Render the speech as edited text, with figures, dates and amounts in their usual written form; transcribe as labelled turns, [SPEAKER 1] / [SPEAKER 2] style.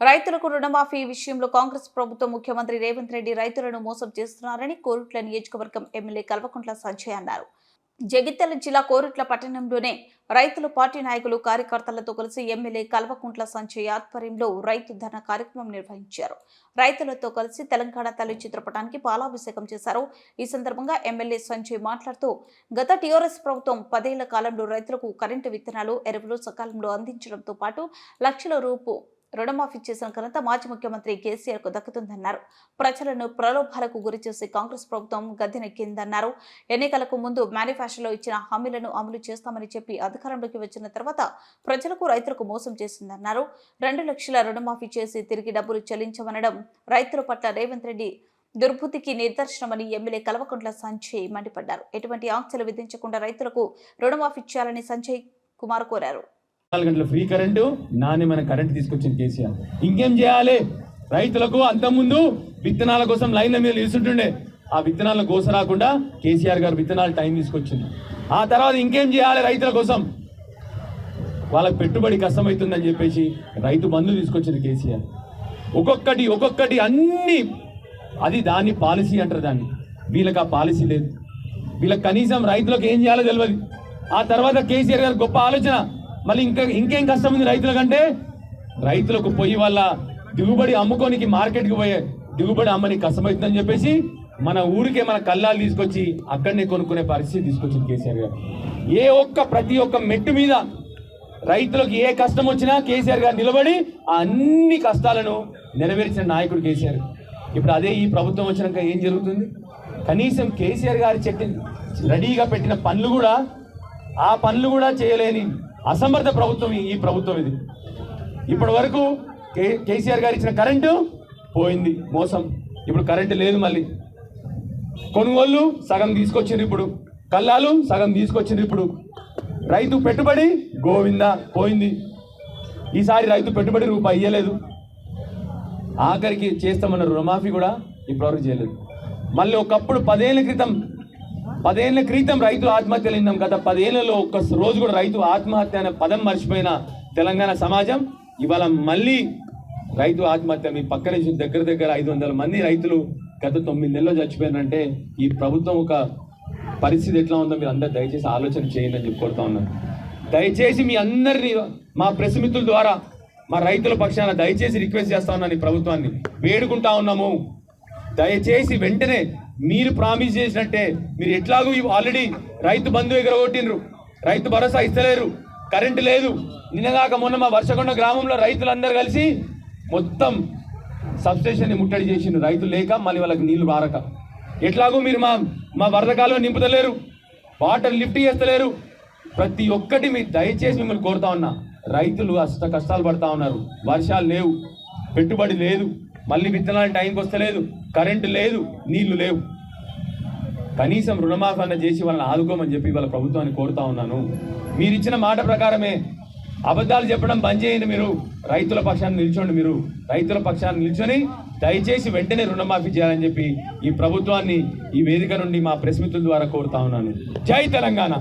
[SPEAKER 1] రైతులకు రుణమాఫీ విషయంలో కాంగ్రెస్ ప్రభుత్వం ముఖ్యమంత్రి రేవంత్ రెడ్డి రైతులను మోసం చేస్తున్నారని కోరుట్ల నియోజకవర్గం ఎమ్మెల్యే కల్వకుంట్ల సంజయ్ అన్నారు. జగిత్యాల జిల్లా కోరుట్ల పట్టణంలోనే రైతులు పార్టీ నాయకులు కార్యకర్తలతో కలిసి ఎమ్మెల్యే కల్వకుంట్ల సంజయ్ ఆధ్వర్యంలో రైతు ధర్నా కార్యక్రమం నిర్వహించారు. రైతులతో కలిసి తెలంగాణ తల్లి చిత్రపటానికి పాలాభిషేకం చేశారు. ఈ సందర్భంగా ఎమ్మెల్యే సంజయ్ మాట్లాడుతూ గత టీఆర్ఎస్ ప్రభుత్వం 10 ఏళ్ల కాలంలో రైతులకు కరెంటు విత్తనాలు, ఎరువులు సకాలంలో అందించడంతో పాటు లక్షల రూపాయలు రుణమాఫీ చేసిన ఘనత మాజీ ముఖ్యమంత్రి కేసీఆర్ కు దక్కుతుందన్నారు. ప్రజలను ప్రలోభాలకు గురిచేసి కాంగ్రెస్ ప్రభుత్వం గద్దెనెక్కిందన్నారు. ఎన్నికలకు ముందు మేనిఫెస్టోలో ఇచ్చిన హామీలను అమలు చేస్తామని చెప్పి అధికారంలోకి వచ్చిన తర్వాత ప్రజలకు రైతులకు మోసం చేసిందన్నారు. 2 లక్షల రుణమాఫీ చేసి తిరిగి డబ్బులు చెల్లించమనడం రైతుల పట్ల రేవంత్ రెడ్డి దుర్బుద్ధికి నిదర్శనమని ఎమ్మెల్యే కల్వకుంట్ల సంజయ్ మండిపడ్డారు. ఎటువంటి ఆంక్షలు విధించకుండా రైతులకు రుణమాఫీ చేయాలని సంజయ్ కుమార్ కోరారు.
[SPEAKER 2] 4 గంటల ఫ్రీ కరెంటు, నాణ్యమైన కరెంటు తీసుకొచ్చింది కేసీఆర్. ఇంకేం చేయాలి? రైతులకు అంతకుముందు విత్తనాల కోసం లైన్ల మీద నిలుస్తుంటుండే, ఆ విత్తనాలను కోసరాకుండా కేసీఆర్ గారు విత్తనాలు టైం తీసుకొచ్చింది. ఆ తర్వాత ఇంకేం చేయాలి? రైతుల కోసం వాళ్ళకి పెట్టుబడి కష్టమవుతుందని చెప్పేసి రైతు బంధు తీసుకొచ్చింది కేసీఆర్. ఒక్కొక్కటి అన్ని అది దాన్ని పాలసీ అంటారు. దాన్ని వీళ్ళకి ఆ పాలసీ లేదు. వీళ్ళకి కనీసం రైతులకు ఏం చేయాలో తెలియదు. ఆ తర్వాత కేసీఆర్ గారు గొప్ప ఆలోచన, మళ్ళీ ఇంకేం కష్టం ఉంది రైతులకంటే, రైతులకు పొయ్యి వల్ల దిగుబడి అమ్ముకోనికి మార్కెట్కి పోయే దిగుబడి అమ్మని కష్టమవుతుందని చెప్పేసి మన ఊరికే మన కల్లాలు తీసుకొచ్చి అక్కడనే కొనుక్కునే పరిస్థితి తీసుకొచ్చింది కేసీఆర్ గారు. ప్రతి ఒక్క మెట్టు మీద రైతులకు ఏ కష్టం వచ్చినా కేసీఆర్ గారు నిలబడి ఆ అన్ని కష్టాలను నెరవేర్చిన నాయకుడు కేసీఆర్. ఇప్పుడు అదే ఈ ప్రభుత్వం వచ్చినాక ఏం జరుగుతుంది? కనీసం కేసీఆర్ గారు రెడీగా పెట్టిన పనులు కూడా చేయలేని అసమర్థ ప్రభుత్వం ఈ ప్రభుత్వం ఇది. ఇప్పటి వరకు కేసీఆర్ గారు ఇచ్చిన కరెంటు పోయింది, మోసం. ఇప్పుడు కరెంటు లేదు. మళ్ళీ కొనుగోళ్ళు సగం తీసుకొచ్చిండ్రు, ఇప్పుడు కల్లాలు సగం తీసుకొచ్చిండ్రు. ఇప్పుడు రైతు పెట్టుబడి గోవిందా పోయింది. ఈసారి రైతు పెట్టుబడి రూపాయి ఇయ్యలేదు. ఆఖరికి చేస్తామన్న రుణమాఫీ కూడా ఇప్పటివరకు చేయలేదు. మళ్ళీ ఒకప్పుడు 10 ఏళ్ల క్రితం రైతు ఆత్మహత్యలు విన్నాం. గత 10 ఏళ్లలో ఒక్క రోజు కూడా రైతు ఆత్మహత్య అనే పదం మర్చిపోయిన తెలంగాణ సమాజం ఇవాళ మళ్ళీ రైతు ఆత్మహత్య. మీ పక్కన దగ్గర 500 మంది రైతులు గత 9 నెలల్లో చచ్చిపోయినంటే ఈ ప్రభుత్వం ఒక పరిస్థితి ఎట్లా ఉందో మీరు అందరు దయచేసి ఆలోచన చేయండి అని చెప్పి కోరుతా ఉన్నాను. దయచేసి మీ అందరినీ మా ప్రెస్ మిత్రుల ద్వారా మా రైతుల పక్షాన దయచేసి రిక్వెస్ట్ చేస్తా ఉన్నాను. ఈ ప్రభుత్వాన్ని వేడుకుంటా ఉన్నాము, దయచేసి వెంటనే మీరు ప్రామిస్ చేసినట్టే, మీరు ఎట్లాగూ ఆల్రెడీ రైతు బంధు ఎగరగొట్టినరు, రైతు భరోసా ఇస్తలేరు, కరెంటు లేదు. నిన్నగాక మొన్న మా వర్షకొండ గ్రామంలో రైతులందరూ కలిసి మొత్తం సబ్స్టేషన్ని ముట్టడి చేసిండ్రు, రైతులు లేక, మళ్ళీ వాళ్ళకి నీళ్లు బారక. ఎట్లాగూ మీరు మా వరదకాలను నింపుతలేరు, వాటర్ లిఫ్ట్ చేస్తలేరు. ప్రతి ఒక్కటి మీరు దయచేసి మిమ్మల్ని కోరుతా ఉన్నా. రైతులు అష్ట కష్టాలు పడతా ఉన్నారు, వర్షాలు లేవు, పెట్టుబడి లేదు, మళ్ళీ విత్తనాలు టైంకి వస్తలేదు, కరెంటు లేదు, నీళ్లు లేవు. కనీసం రుణమాఫీ అన్న చేసి వాళ్ళని ఆదుకోమని చెప్పి వాళ్ళ ప్రభుత్వాన్ని కోరుతా ఉన్నాను. మీరు ఇచ్చిన మాట ప్రకారమే అబద్ధాలు చెప్పడం బంద్ చేయండి. మీరు రైతుల పక్షాన్ని నిల్చోండి. మీరు రైతుల పక్షాన్ని నిల్చొని దయచేసి వెంటనే రుణమాఫీ చేయాలని చెప్పి ఈ ప్రభుత్వాన్ని ఈ వేదిక నుండి మా ప్రెస్ మిత్రుల ద్వారా కోరుతా ఉన్నాను. జై తెలంగాణ.